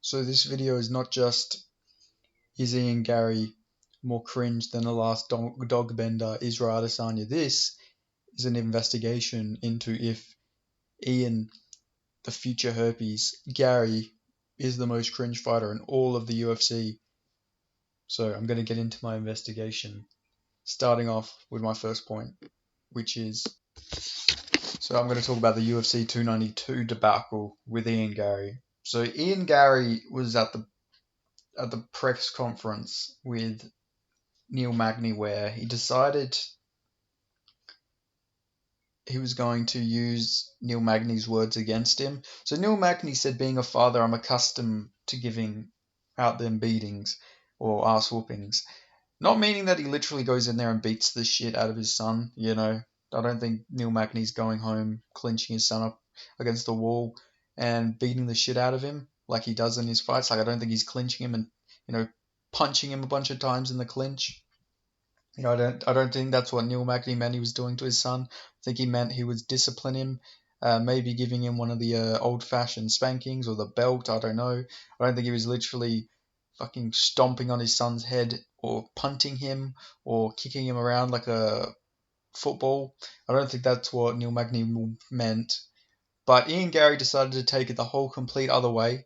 So this video is not just is Ian Garry more cringe than the last dog bender Israel Adesanya. This is an investigation into if Ian, the future herpes, Garry, is the most cringe fighter in all of the UFC. So I'm going to get into my investigation, starting off with my first point, which is so I'm going to talk about the UFC 292 debacle with Ian Garry. So Ian Garry was at the press conference with Neil Magny where he decided he was going to use Neil Magny's words against him. So Neil Magny said, being a father, I'm accustomed to giving out them beatings or ass whoopings. Not meaning that he literally goes in there and beats the shit out of his son, I don't think Neil Magny's going home, clinching his son up against the wall and beating the shit out of him like he does in his fights. Like, I don't think he's clinching him and, punching him a bunch of times in the clinch. I don't think that's what Neil Magny meant he was doing to his son. I think he meant he would discipline him, maybe giving him one of the old-fashioned spankings or the belt. I don't know. I don't think he was literally fucking stomping on his son's head or punting him or kicking him around like a football. I don't think that's what Neil Magny meant. But Ian Garry decided to take it the whole complete other way,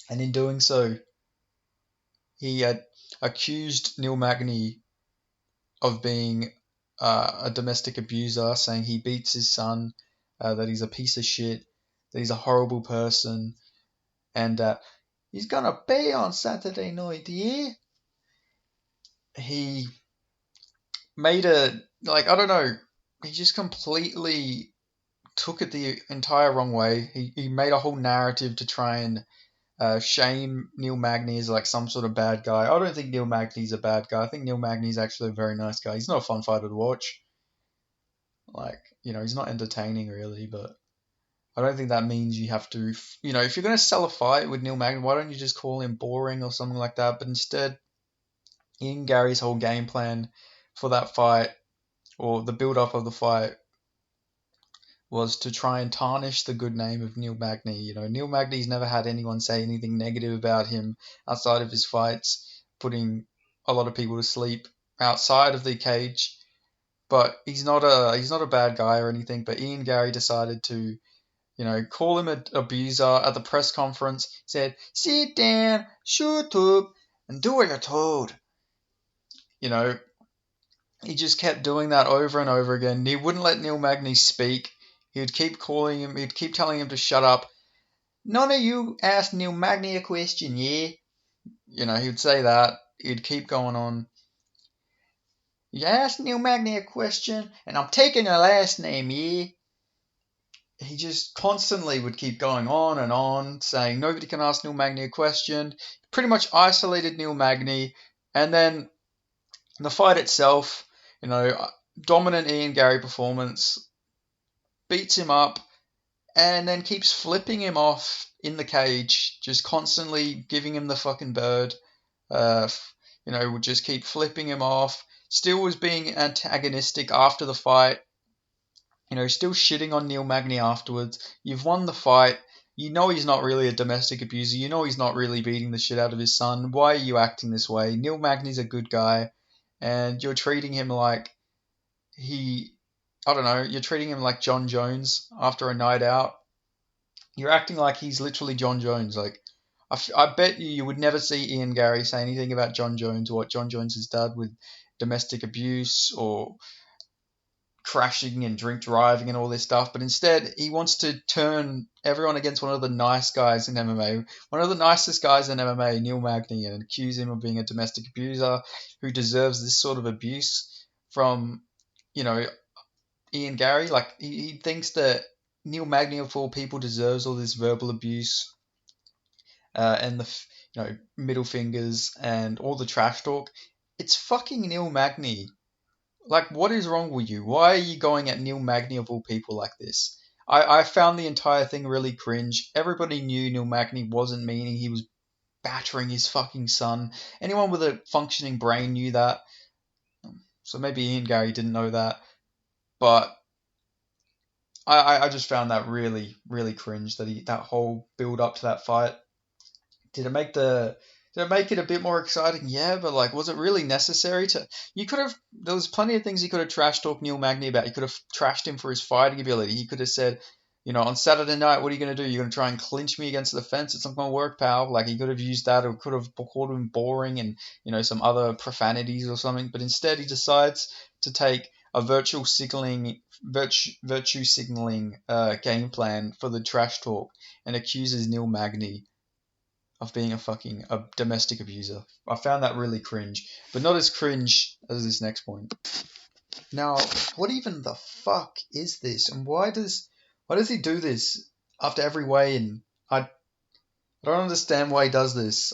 and in doing so, he had accused Neil Magny of being a domestic abuser, saying he beats his son, that he's a piece of shit, that he's a horrible person, and that he's gonna pay on Saturday night, yeah? He made I don't know, he just completely took it the entire wrong way. He made a whole narrative to try and shame Neil Magny as like some sort of bad guy. I don't think Neil Magny's a bad guy. I think Neil Magny's actually a very nice guy. He's not a fun fighter to watch. Like, he's not entertaining really, but I don't think that means you have to, if you're going to sell a fight with Neil Magny, why don't you just call him boring or something like that? But instead, Ian Garry's whole game plan for that fight, or the build up of the fight, was to try and tarnish the good name of Neil Magny. Neil Magny's never had anyone say anything negative about him outside of his fights, putting a lot of people to sleep outside of the cage. But he's not a bad guy or anything. But Ian Garry decided to, call him an abuser at the press conference. Said, "Sit down, shut up, and do what you're told." You know, he just kept doing that over and over again. He wouldn't let Neil Magny speak. He would keep calling him. He'd keep telling him to shut up. None of you asked Neil Magny a question, yeah? He would say that. He'd keep going on. You asked Neil Magny a question, and I'm taking your last name, yeah? He just constantly would keep going on, saying nobody can ask Neil Magny a question. Pretty much isolated Neil Magny, and then the fight itself, dominant Ian Garry performance, beats him up, and then keeps flipping him off in the cage, just constantly giving him the fucking bird. Would just keep flipping him off. Still was being antagonistic after the fight. Still shitting on Neil Magny afterwards. You've won the fight. You know he's not really a domestic abuser. You know he's not really beating the shit out of his son. Why are you acting this way? Neil Magny's a good guy, and you're treating him like you're treating him like John Jones after a night out. You're acting like he's literally John Jones. Like, I bet you would never see Ian Garry say anything about John Jones or what John Jones has done with domestic abuse or crashing and drink driving and all this stuff, but instead he wants to turn everyone against one of the nice guys in MMA, one of the nicest guys in MMA, Neil Magny, and accuse him of being a domestic abuser who deserves this sort of abuse from, Ian Garry. Like, he thinks that Neil Magny of all people deserves all this verbal abuse, and the middle fingers and all the trash talk. It's fucking Neil Magny. Like, what is wrong with you? Why are you going at Neil Magny of all people like this? I found the entire thing really cringe. Everybody knew Neil Magny wasn't meaning he was battering his fucking son. Anyone with a functioning brain knew that. So maybe Ian Garry didn't know that. But I just found that really, really cringe, that whole build up to that fight. Did it make the did it make it a bit more exciting? Yeah, but like, was it really necessary to? You could have. There was plenty of things you could have trash talked Neil Magny about. You could have trashed him for his fighting ability. He could have said, on Saturday night, what are you going to do? You're going to try and clinch me against the fence? It's not going to work, pal. Like, he could have used that, or could have called him boring and some other profanities or something. But instead, he decides to take a virtue signaling game plan for the trash talk and accuses Neil Magny of being a domestic abuser. I found that really cringe, but not as cringe as this next point. Now, what even the fuck is this, and why does he do this after every weigh in? I don't understand why he does this.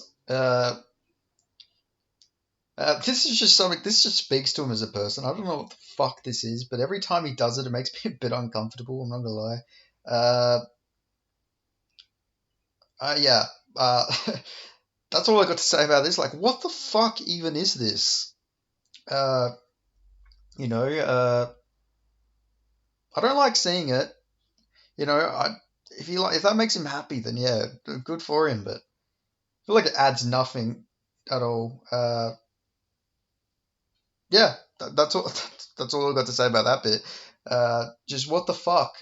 This is just something. This just speaks to him as a person. I don't know what the fuck this is, but every time he does it, it makes me a bit uncomfortable. I'm not gonna lie. Yeah. That's all I got to say about this. Like, what the fuck even is this? Uh, you know, I don't like seeing it. If that makes him happy, then yeah, good for him. But I feel like it adds nothing at all. Yeah, that's all. That's all I got to say about that bit. Just what the fuck?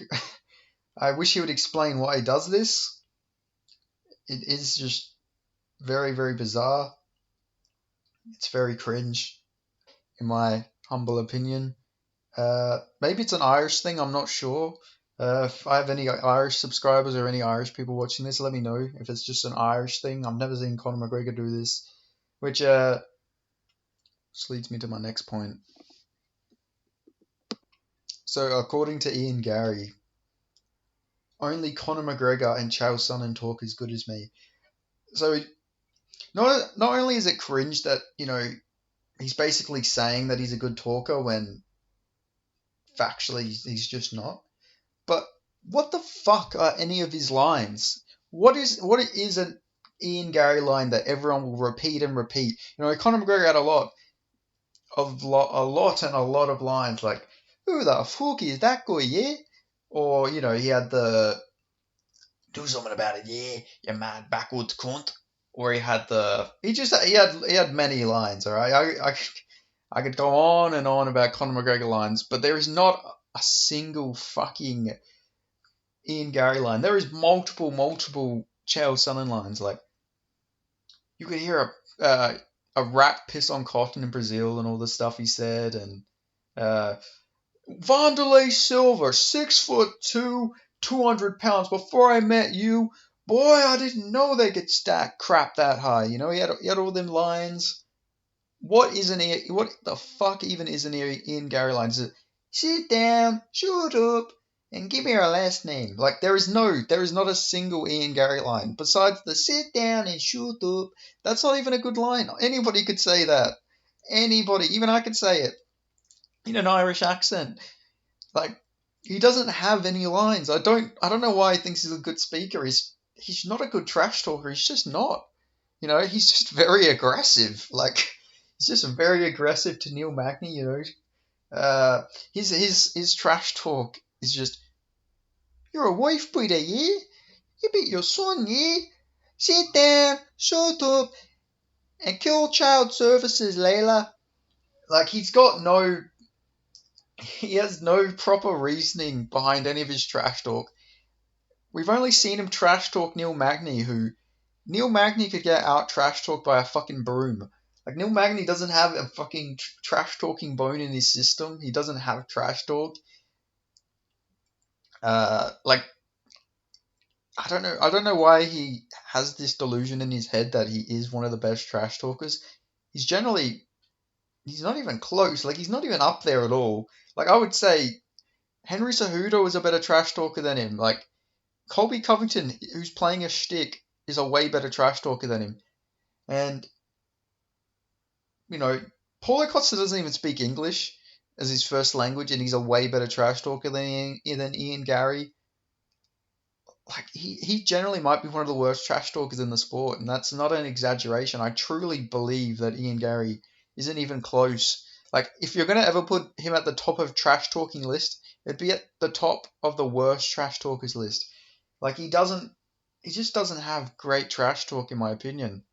I wish he would explain why he does this. It is just very, very bizarre. It's very cringe, in my humble opinion. Maybe it's an Irish thing. I'm not sure. If I have any Irish subscribers or any Irish people watching this, let me know if it's just an Irish thing. I've never seen Conor McGregor do this, which just leads me to my next point. So, according to Ian Garry, only Conor McGregor and Chael Sonnen talk as good as me. So, not only is it cringe that he's basically saying that he's a good talker when factually he's just not. But what the fuck are any of his lines? What is an Ian Garry line that everyone will repeat and repeat? Conor McGregor had a lot of lines like, "Who the fuck is that guy? Yeah," or he had the "Do something about it, yeah, you mad backwards cunt," or he had many lines. All right, I could go on and on about Conor McGregor lines, but there is not a single fucking Ian Garry line. There is multiple Chael Sonnen lines. Like, you could hear a rat piss on cotton in Brazil and all the stuff he said, and Wanderlei Silva, 6'2", 200 pounds. Before I met you, boy, I didn't know they could stack crap that high. He had all them lines. What the fuck even is an Ian Garry line? Is it sit down, shut up, and give me your last name? Like, there is not a single Ian Garry line besides the sit down and shut up. That's not even a good line. Anybody could say that. Anybody, even I could say it in an Irish accent. Like, he doesn't have any lines. I don't know why he thinks he's a good speaker. He's not a good trash talker. He's just not. He's just very aggressive. Like, he's just very aggressive to Neil Magny. His trash talk is just, "You're a wife beater, yeah? You beat your son, yeah? Sit down, shut up, and kill child services, Layla." Like, he has no proper reasoning behind any of his trash talk. We've only seen him trash talk Neil Magny, who Neil Magny could get out trash talked by a fucking broom. Like, Neil Magny doesn't have a fucking trash talking bone in his system. He doesn't have trash talk. Like, I don't know why he has this delusion in his head that he is one of the best trash talkers. He's not even close. Like, he's not even up there at all. Like, I would say Henry Cejudo is a better trash talker than him. Like, Colby Covington, who's playing a shtick, is a way better trash talker than him. And, Paulo Costa doesn't even speak English as his first language, and he's a way better trash talker than Ian Garry. Like, he generally might be one of the worst trash talkers in the sport, and that's not an exaggeration. I truly believe that Ian Garry isn't even close. Like, if you're going to ever put him at the top of trash talking list, it'd be at the top of the worst trash talkers list. Like, he doesn't he just doesn't have great trash talk, in my opinion.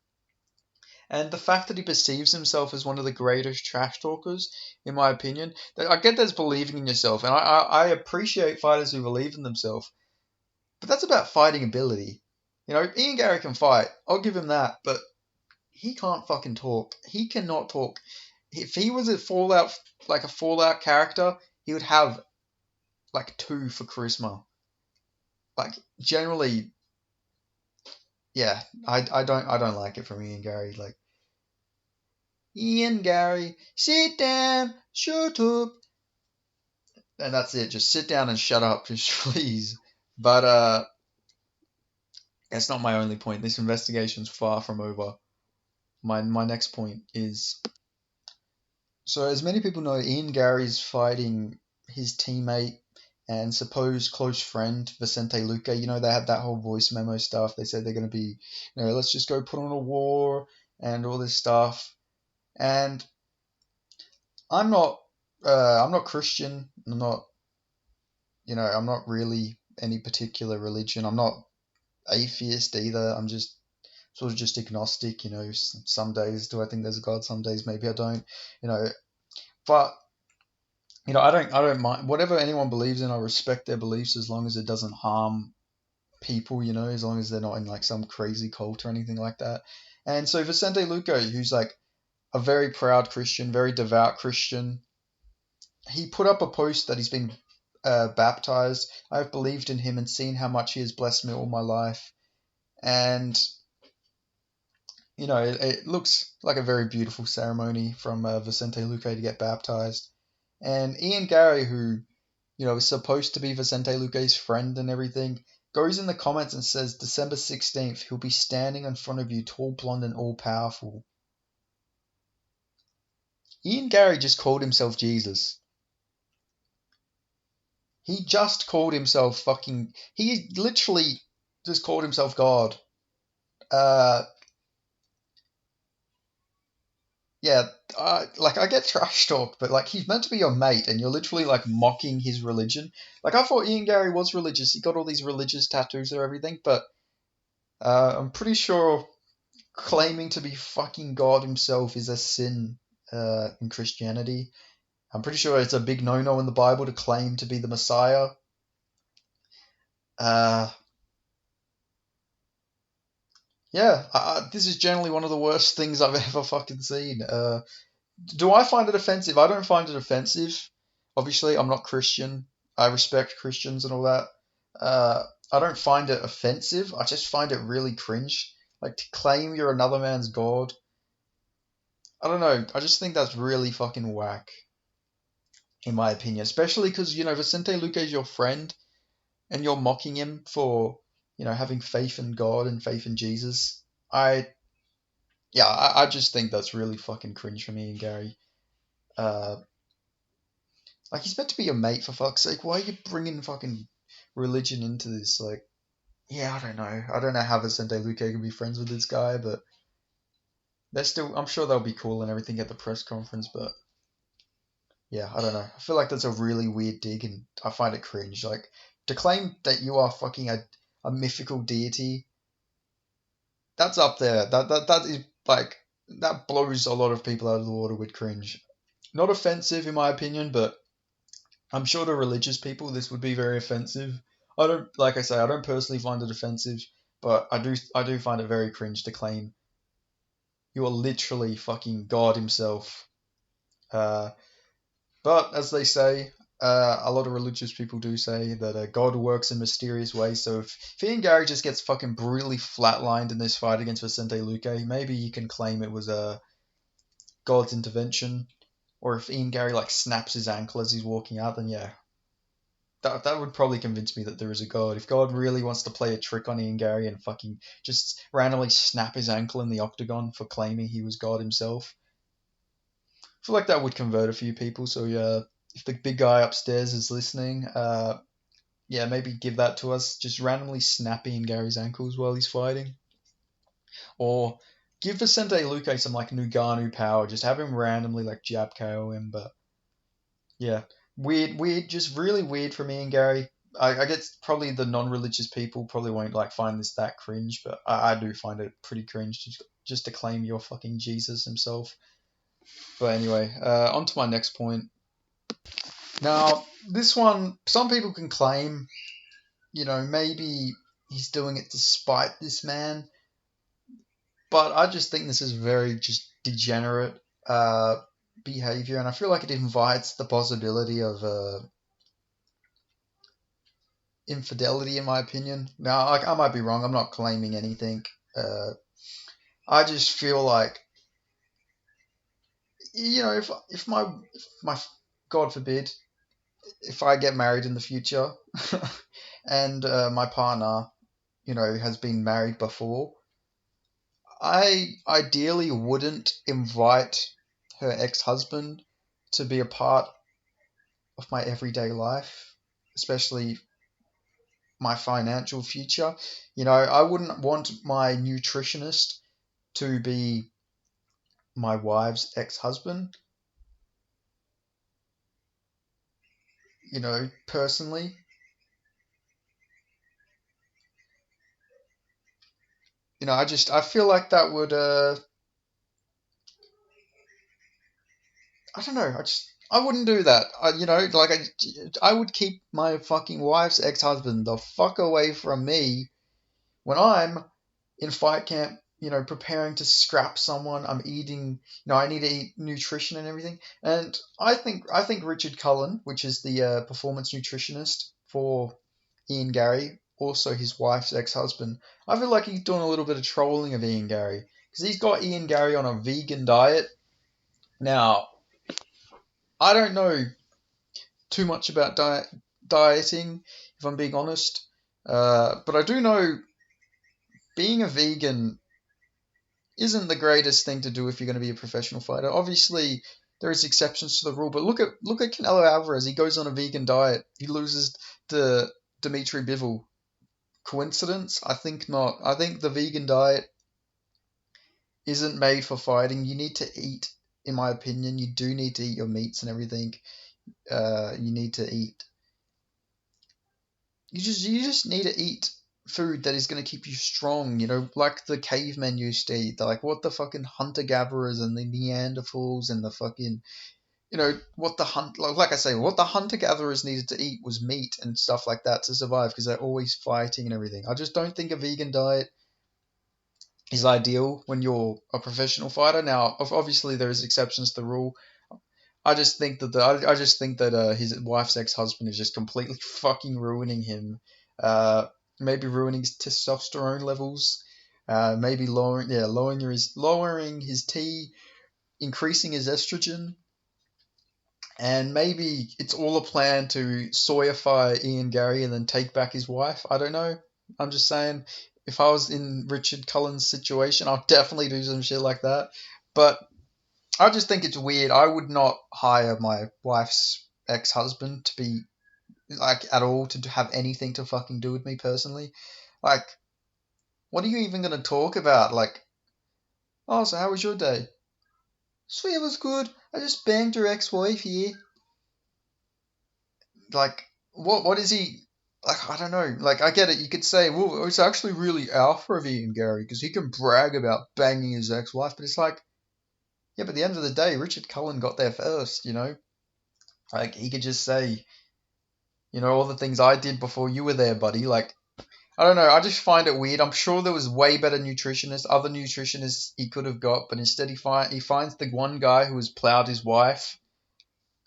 And the fact that he perceives himself as one of the greatest trash talkers, in my opinion, I get there's believing in yourself, and I appreciate fighters who believe in themselves, but that's about fighting ability. Ian Garry can fight. I'll give him that, but he can't fucking talk. He cannot talk. If he was a Fallout character, he would have like 2 for charisma. Like generally, yeah, I don't like it from Ian Garry. Like Ian Garry, sit down, shut up, and that's it. Just sit down and shut up, just please. But that's not my only point. This investigation's far from over. My next point is, so as many people know, Ian Garry's fighting his teammate and supposed close friend Vicente Luque. They had that whole voice memo stuff. They said they're going to be, let's just go put on a war and all this stuff. And I'm not, I'm not Christian. I'm not really any particular religion. I'm not atheist either. I'm just sort of just agnostic. Some days do I think there's a God, some days maybe I don't. You know, but I don't mind whatever anyone believes in. I respect their beliefs as long as it doesn't harm people. As long as they're not in like some crazy cult or anything like that. And so Vicente Luque, who's like a very proud Christian, very devout Christian, he put up a post that he's been baptized. I've believed in him and seen how much he has blessed me all my life. And, it looks like a very beautiful ceremony from Vicente Luque to get baptized. And Ian Garry, who, is supposed to be Vicente Luque's friend and everything, goes in the comments and says December 16th, he'll be standing in front of you, tall, blonde, and all powerful. Ian Garry just called himself Jesus. He just called himself fucking. He literally just called himself God. Uh, yeah, like I get trash talk, but like he's meant to be your mate, and you're literally like mocking his religion. Like I thought Ian Garry was religious. He got all these religious tattoos or everything, but I'm pretty sure claiming to be fucking God himself is a sin in Christianity. I'm pretty sure it's a big no-no in the Bible to claim to be the Messiah. Uh, yeah, this is generally one of the worst things I've ever fucking seen. Do I find it offensive? I don't find it offensive. Obviously, I'm not Christian. I respect Christians and all that. Uh, I don't find it offensive. I just find it really cringe. Like to claim you're another man's god. I don't know. I just think that's really fucking whack, in my opinion. Especially because Vicente Luque is your friend, and you're mocking him for having faith in God and faith in Jesus. I Yeah, I just think that's really fucking cringe for me and Garry. Uh, like he's meant to be your mate for fuck's sake. Why are you bringing fucking religion into this? Like, yeah, I don't know. I don't know how Vicente Luque can be friends with this guy, but they're still. I'm sure they'll be cool and everything at the press conference. But yeah, I don't know. I feel like that's a really weird dig, and I find it cringe. Like to claim that you are fucking a mythical deity, that's up there. That is like that blows a lot of people out of the water with cringe. Not offensive in my opinion, but I'm sure to religious people this would be very offensive. I don't, like I say, I don't personally find it offensive, but I do find it very cringe to claim you are literally fucking God himself. Uh, but as they say, a lot of religious people do say that God works in mysterious ways. So if Ian Garry just gets fucking brutally flatlined in this fight against Vicente Luque, maybe you can claim it was God's intervention. Or if Ian Garry like snaps his ankle as he's walking out, then yeah, that would probably convince me that there is a God. If God really wants to play a trick on Ian Garry and fucking just randomly snap his ankle in the octagon for claiming he was God himself, I feel like that would convert a few people. So yeah, if the big guy upstairs is listening, yeah, maybe give that to us. Just randomly snap Ian Garry's ankles while he's fighting, or give Vicente Luque some like Nuganu power. Just have him randomly like jab KO him. But yeah, weird, just really weird from Ian Garry. I guess probably the non-religious people probably won't like find this that cringe, but I do find it pretty cringe just to claim you're fucking Jesus himself. But anyway, on to my next point. Now, this one, some people can claim, maybe he's doing it to spite this man, but I just think this is very just degenerate behavior, and I feel like it invites the possibility of infidelity, in my opinion. Now, I might be wrong. I'm not claiming anything. Uh, I just feel like, if my God forbid, if I get married in the future, and my partner, has been married before, I ideally wouldn't invite her ex-husband to be a part of my everyday life, especially my financial future. I wouldn't want my nutritionist to be my wife's ex-husband, personally. I feel like that would I don't know. I wouldn't do that. I would keep my fucking wife's ex-husband the fuck away from me when I'm in fight camp, preparing to scrap someone. I'm eating, I need to eat nutrition and everything. And I think Richard Cullen, which is the performance nutritionist for Ian Garry, also his wife's ex-husband, I feel like he's doing a little bit of trolling of Ian Garry because he's got Ian Garry on a vegan diet. Now, I don't know too much about dieting, if I'm being honest, but I do know being a vegan isn't the greatest thing to do if you're going to be a professional fighter. Obviously, there is exceptions to the rule, but look at Canelo Alvarez. He goes on a vegan diet. He loses to Dimitri Bivol. Coincidence? I think not. I think the vegan diet isn't made for fighting. You need to eat, in my opinion. You do need to eat your meats and everything. You need to eat. You just need to eat food that is going to keep you strong, like the cavemen used to eat. Like what the fucking hunter gatherers and the Neanderthals and the fucking, what the like I say, what the hunter gatherers needed to eat was meat and stuff like that to survive because they're always fighting and everything. I just don't think a vegan diet is ideal when you're a professional fighter. Now, obviously, there is exceptions to the rule. I just think that his wife's ex-husband is just completely fucking ruining him. Maybe ruining his testosterone levels. Maybe lowering his T, increasing his estrogen, and maybe it's all a plan to soyify Ian Garry and then take back his wife. I don't know. I'm just saying, if I was in Richard Cullen's situation, I'd definitely do some shit like that. But I just think it's weird. I would not hire my wife's ex-husband to be like at all to have anything to fucking do with me personally. Like, what are you even gonna talk about? Like, oh, so how was your day? Sweet, it was good. I just banged your ex-wife here. Like, what is he? Like, I don't know. Like, I get it. You could say, well, it's actually really alpha of Ian Garry because he can brag about banging his ex-wife, but it's like, yeah, but at the end of the day, Richard Cullen got there first. Like, he could just say, all the things I did before you were there, buddy. Like, I don't know. I just find it weird. I'm sure there was way better nutritionists, other nutritionists he could have got, but instead he finds the one guy who has plowed his wife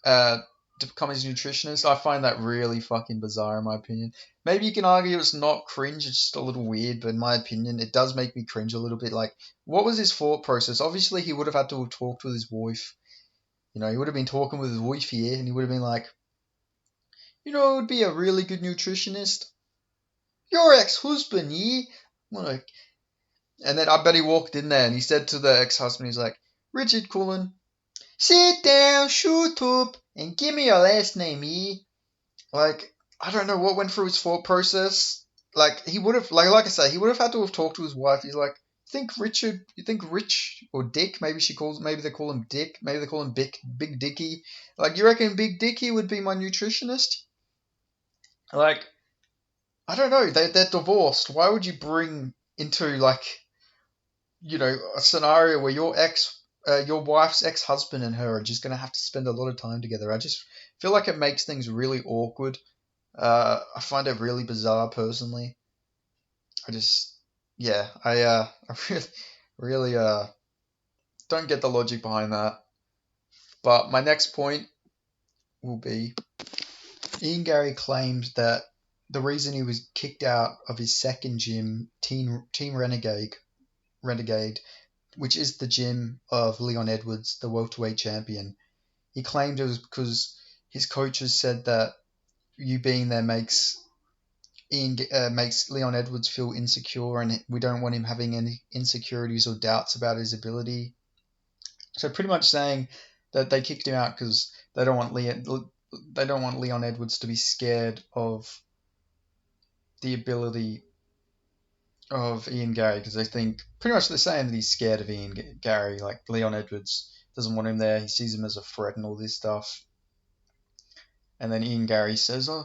uh, to become his nutritionist. I find that really fucking bizarre, in my opinion. Maybe you can argue it's not cringe, it's just a little weird, but in my opinion, it does make me cringe a little bit. Like, what was his thought process? Obviously, he would have had to have talked with his wife. He would have been talking with his wife here, and he would have been like, it would be a really good nutritionist. Your ex-husband, yeah? Like, and then I bet he walked in there and he said to the ex-husband, he's like, Richard Cullen, sit down, shut up, and give me your last name, yeah? Like, I don't know what went through his thought process. Like, he would have, like I say, he would have had to have talked to his wife. He's like, you think Rich or Dick, maybe they call him Dick, maybe they call him Big Dicky. Like, you reckon Big Dicky would be my nutritionist? Like, I don't know. They're divorced. Why would you bring into like a scenario where your wife's ex-husband and her are just gonna have to spend a lot of time together? I just feel like it makes things really awkward. I find it really bizarre personally. I just, yeah, I really, really, don't get the logic behind that. But my next point will be Ian Garry claimed that the reason he was kicked out of his second gym, Team Renegade, which is the gym of Leon Edwards, the welterweight champion, he claimed it was because his coaches said that you being there makes Leon Edwards feel insecure, and we don't want him having any insecurities or doubts about his ability. So pretty much saying that they kicked him out because they don't want Leon Edwards to be scared of the ability of Ian Garry, because they think pretty much the same that he's scared of Ian Garry. Like Leon Edwards doesn't want him there. He sees him as a threat and all this stuff. And then Ian Garry says, "Oh,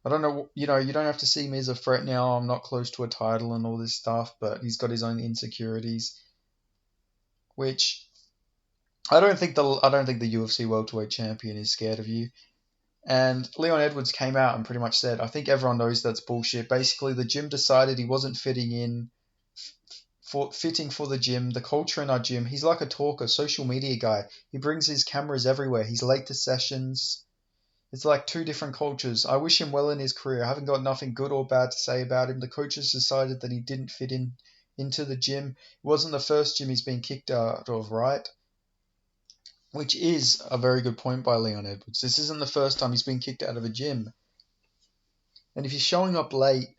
I don't know. You don't have to see me as a threat now. I'm not close to a title and all this stuff." But he's got his own insecurities, which I don't think the UFC welterweight champion is scared of you. And Leon Edwards came out and pretty much said, "I think everyone knows that's bullshit. Basically, the gym decided he wasn't fitting for the gym, the culture in our gym. He's like a talker, social media guy. He brings his cameras everywhere. He's late to sessions. It's like two different cultures. I wish him well in his career. I haven't got nothing good or bad to say about him. The coaches decided that he didn't fit into the gym. It wasn't the first gym he's been kicked out of, right?" Which is a very good point by Leon Edwards. This isn't the first time he's been kicked out of a gym. And if you're showing up late,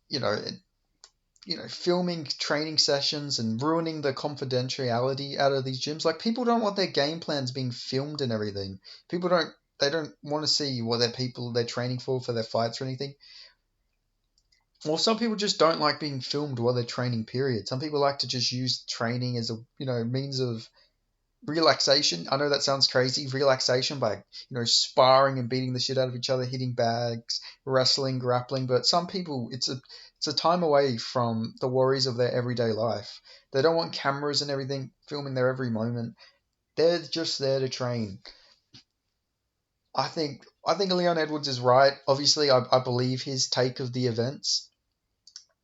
you know, filming training sessions and ruining the confidentiality out of these gyms, like people don't want their game plans being filmed and everything. People don't want to see what they're training for their fights or anything. Well, some people just don't like being filmed while they're training, period. Some people like to just use training as a means of relaxation. I know that sounds crazy. Relaxation by sparring and beating the shit out of each other, hitting bags, wrestling, grappling. But some people, it's a time away from the worries of their everyday life. They don't want cameras and everything filming their every moment. They're just there to train. I think Leon Edwards is right. Obviously, I believe his take of the events.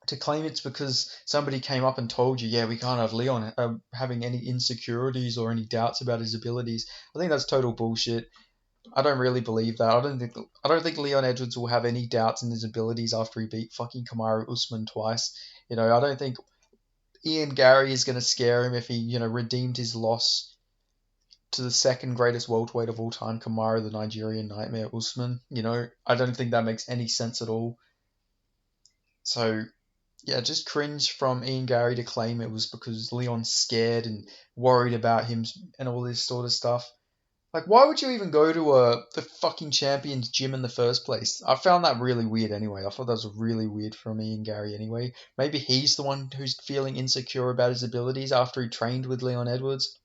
To claim it's because somebody came up and told you, yeah, we can't have Leon having any insecurities or any doubts about his abilities. I think that's total bullshit. I don't really believe that. I don't think Leon Edwards will have any doubts in his abilities after he beat fucking Kamaru Usman twice. I don't think Ian Garry is going to scare him if he redeemed his loss to the second greatest welterweight of all time, Kamaru the Nigerian Nightmare Usman. I don't think that makes any sense at all. So yeah, just cringe from Ian Garry to claim it was because Leon's scared and worried about him and all this sort of stuff. Like, why would you even go to the fucking champion's gym in the first place? I found that really weird anyway. I thought that was really weird from Ian Garry anyway. Maybe he's the one who's feeling insecure about his abilities after he trained with Leon Edwards.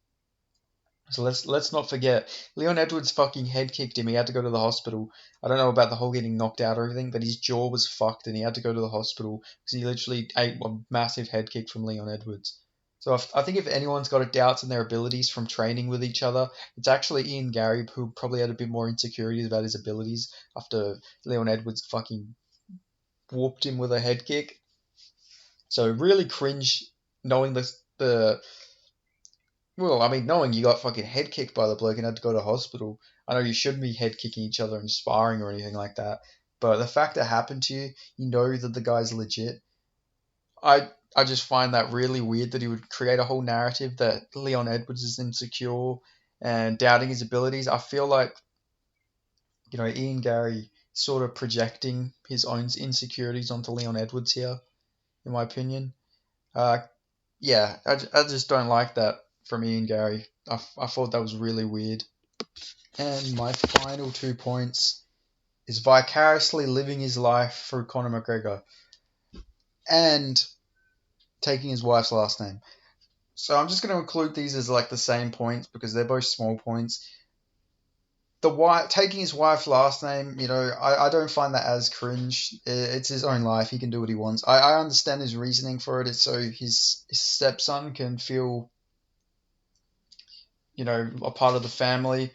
So let's not forget, Leon Edwards fucking head kicked him. He had to go to the hospital. I don't know about the whole getting knocked out or everything, but his jaw was fucked and he had to go to the hospital because he literally ate a massive head kick from Leon Edwards. So I think if anyone's got doubts in their abilities from training with each other, it's actually Ian Garry, who probably had a bit more insecurities about his abilities after Leon Edwards fucking whooped him with a head kick. So really cringe knowing the well, I mean, knowing you got fucking head kicked by the bloke and had to go to hospital, I know you shouldn't be head kicking each other and sparring or anything like that. But the fact that happened to you, you know that the guy's legit. I just find that really weird that he would create a whole narrative that Leon Edwards is insecure and doubting his abilities. I feel like, Ian Garry sort of projecting his own insecurities onto Leon Edwards here, in my opinion. Uh, yeah, I just don't like that from Ian Garry. I thought that was really weird. And my final 2 points is vicariously living his life through Conor McGregor and taking his wife's last name. So I'm just going to include these as like the same points because they're both small points. the wife taking his wife's last name, I don't find that as cringe. It's his own life. He can do what he wants. I understand his reasoning for it. It's so his stepson can feel, a part of the family,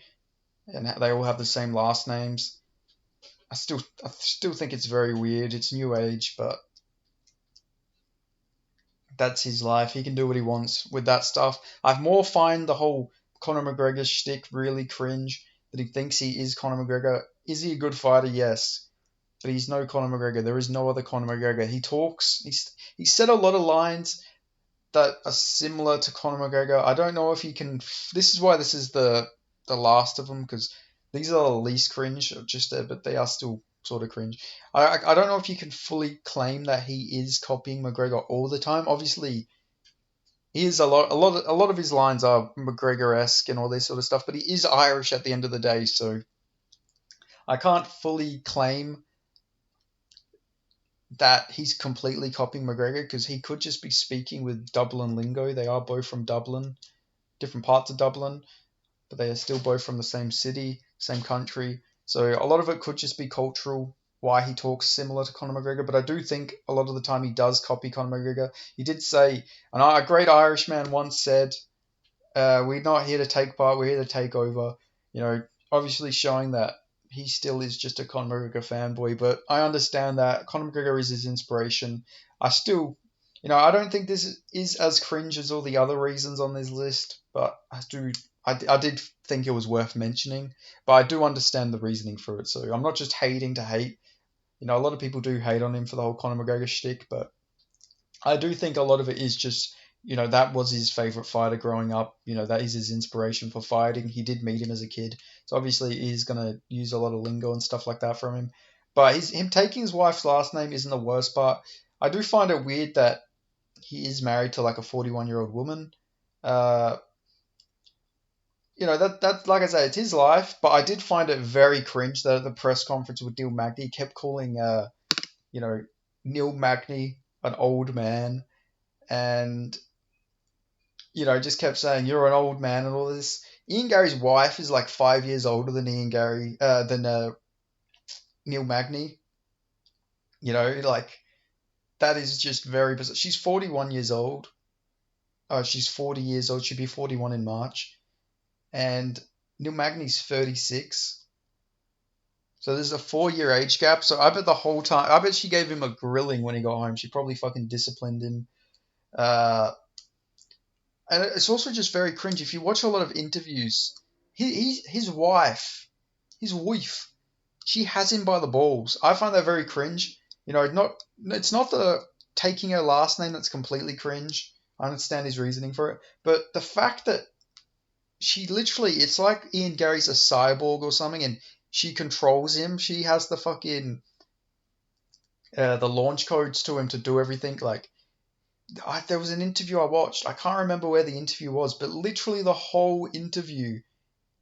and they all have the same last names. I still think it's very weird. It's new age, but that's his life. He can do what he wants with that stuff. I've more find the whole Conor McGregor shtick really cringe. That he thinks he is Conor McGregor. Is he a good fighter? Yes, but he's no Conor McGregor. There is no other Conor McGregor. He talks. He said a lot of lines that are similar to Conor McGregor. I don't know if he can. This is why this is the last of them, because these are the least cringe, just but they are still sort of cringe. I don't know if you can fully claim that he is copying McGregor all the time. Obviously, he is a lot of his lines are McGregor-esque and all this sort of stuff, but he is Irish at the end of the day, so I can't fully claim that he's completely copying McGregor, because he could just be speaking with Dublin lingo. They are both from Dublin, different parts of Dublin, but they are still both from the same city, same country. So a lot of it could just be cultural, why he talks similar to Conor McGregor. But I do think a lot of the time he does copy Conor McGregor. He did say, and a great Irishman once said, we're not here to take part, we're here to take over. Obviously showing that he still is just a Conor McGregor fanboy, but I understand that Conor McGregor is his inspiration. I still, I don't think this is as cringe as all the other reasons on this list, but I did think it was worth mentioning, but I do understand the reasoning for it, so I'm not just hating to hate. A lot of people do hate on him for the whole Conor McGregor shtick, but I do think a lot of it is just, that was his favorite fighter growing up. That is his inspiration for fighting. He did meet him as a kid. So obviously he's going to use a lot of lingo and stuff like that from him. But him taking his wife's last name isn't the worst part. I do find it weird that he is married to like a 41-year-old woman. That like I say, it's his life, but I did find it very cringe that at the press conference with Neil Magny, he kept calling, Neil Magny an old man, and just kept saying you're an old man and all this. Ian Garry's wife is like 5 years older than Neil Magny. Like that is just very bizarre. She's 41 years old. Oh, she's 40 years old. She'll be 41 in March, and Neil Magny's 36. So there's a 4-year age gap. So I bet she gave him a grilling when he got home. She probably fucking disciplined him. Uh, And it's also just very cringe. If you watch a lot of interviews, his wife, she has him by the balls. I find that very cringe. It's not the taking her last name that's completely cringe. I understand his reasoning for it, but the fact that she literally, it's like Ian Garry's a cyborg or something, and she controls him. She has the fucking the launch codes to him to do everything. Like there was an interview I watched. I can't remember where the interview was, but literally the whole interview,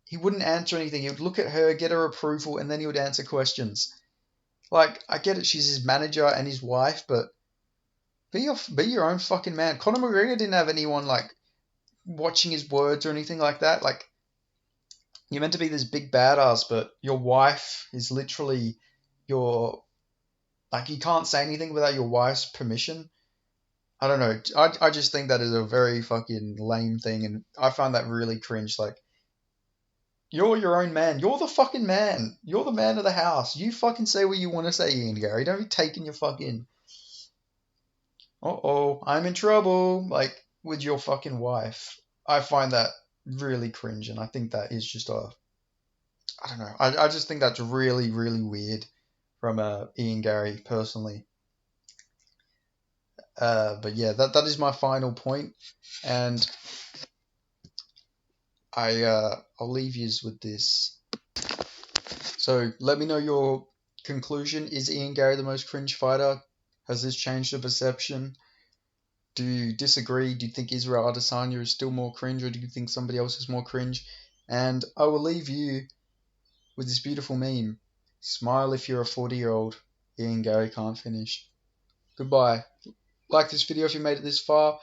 he wouldn't answer anything. He would look at her, get her approval, and then he would answer questions. Like, I get it, she's his manager and his wife, but be your own fucking man. Conor McGregor didn't have anyone like watching his words or anything like that. Like, you're meant to be this big badass, but your wife is literally your, like, you can't say anything without your wife's permission. I don't know. I just think that is a very fucking lame thing, and I find that really cringe. Like, you're your own man. You're the fucking man. You're the man of the house. You fucking say what you want to say, Ian Garry. Don't be taking your fucking, uh-oh, I'm in trouble, like, with your fucking wife. I find that really cringe, and I think that is just I don't know. I just think that's really, really weird from Ian Garry, personally. But yeah, that is my final point, and I'll leave yous with this. So let me know your conclusion. Is Ian Garry the most cringe fighter? Has this changed your perception? Do you disagree? Do you think Israel Adesanya is still more cringe, or do you think somebody else is more cringe? And I will leave you with this beautiful meme. Smile if you're a 40-year-old. Ian Garry can't finish. Goodbye. Like this video if you made it this far,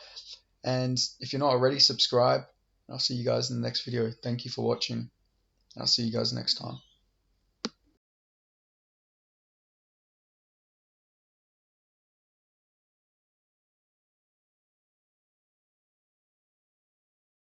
and if you're not already, subscribe. I'll see you guys in the next video. Thank you for watching. I'll see you guys next time.